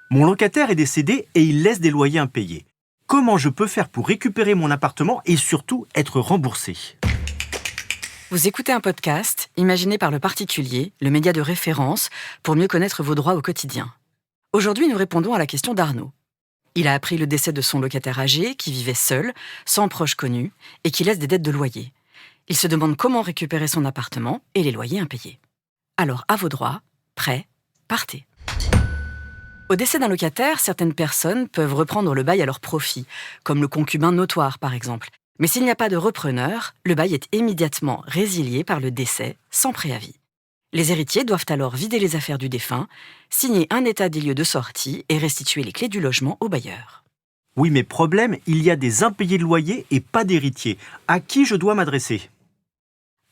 Mon locataire est décédé et il laisse des loyers impayés. Comment je peux faire pour récupérer mon appartement et surtout être remboursé ? Vous écoutez un podcast imaginé par Le Particulier, le média de référence pour mieux connaître vos droits au quotidien. Aujourd'hui, nous répondons à la question d'Arnaud. Il a appris le décès de son locataire âgé qui vivait seul, sans proches connus et qui laisse des dettes de loyer. Il se demande comment récupérer son appartement et les loyers impayés. Alors, à vos droits, prêts, partez. Au décès d'un locataire, certaines personnes peuvent reprendre le bail à leur profit, comme le concubin notoire par exemple. Mais s'il n'y a pas de repreneur, le bail est immédiatement résilié par le décès, sans préavis. Les héritiers doivent alors vider les affaires du défunt, signer un état des lieux de sortie et restituer les clés du logement au bailleur. Oui, mais problème, il y a des impayés de loyer et pas d'héritiers. À qui je dois m'adresser ?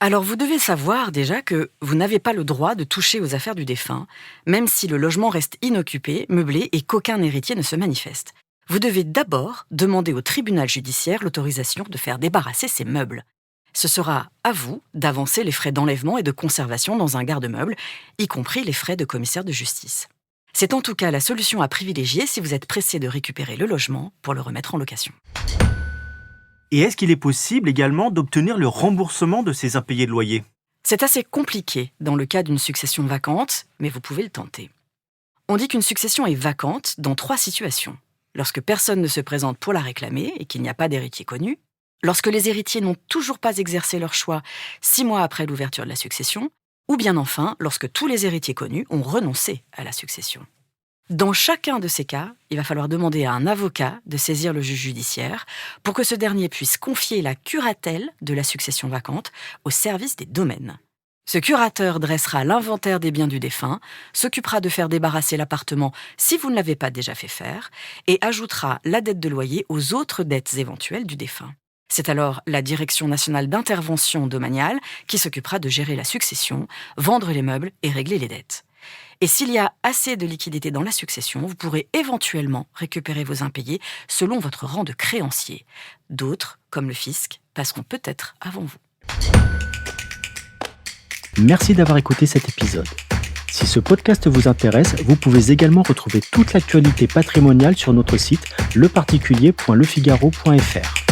Alors vous devez savoir déjà que vous n'avez pas le droit de toucher aux affaires du défunt, même si le logement reste inoccupé, meublé et qu'aucun héritier ne se manifeste. Vous devez d'abord demander au tribunal judiciaire l'autorisation de faire débarrasser ces meubles. Ce sera à vous d'avancer les frais d'enlèvement et de conservation dans un garde-meuble, y compris les frais de commissaire de justice. C'est en tout cas la solution à privilégier si vous êtes pressé de récupérer le logement pour le remettre en location. Et est-ce qu'il est possible également d'obtenir le remboursement de ces impayés de loyer ? C'est assez compliqué dans le cas d'une succession vacante, mais vous pouvez le tenter. On dit qu'une succession est vacante dans 3 situations. Lorsque personne ne se présente pour la réclamer et qu'il n'y a pas d'héritier connu, lorsque les héritiers n'ont toujours pas exercé leur choix 6 mois après l'ouverture de la succession, ou bien enfin lorsque tous les héritiers connus ont renoncé à la succession. Dans chacun de ces cas, il va falloir demander à un avocat de saisir le juge judiciaire pour que ce dernier puisse confier la curatelle de la succession vacante au service des domaines. Ce curateur dressera l'inventaire des biens du défunt, s'occupera de faire débarrasser l'appartement si vous ne l'avez pas déjà fait faire, et ajoutera la dette de loyer aux autres dettes éventuelles du défunt. C'est alors la Direction nationale d'intervention domaniale qui s'occupera de gérer la succession, vendre les meubles et régler les dettes. Et s'il y a assez de liquidités dans la succession, vous pourrez éventuellement récupérer vos impayés selon votre rang de créancier. D'autres, comme le fisc, passeront peut-être avant vous. Merci d'avoir écouté cet épisode. Si ce podcast vous intéresse, vous pouvez également retrouver toute l'actualité patrimoniale sur notre site leparticulier.lefigaro.fr.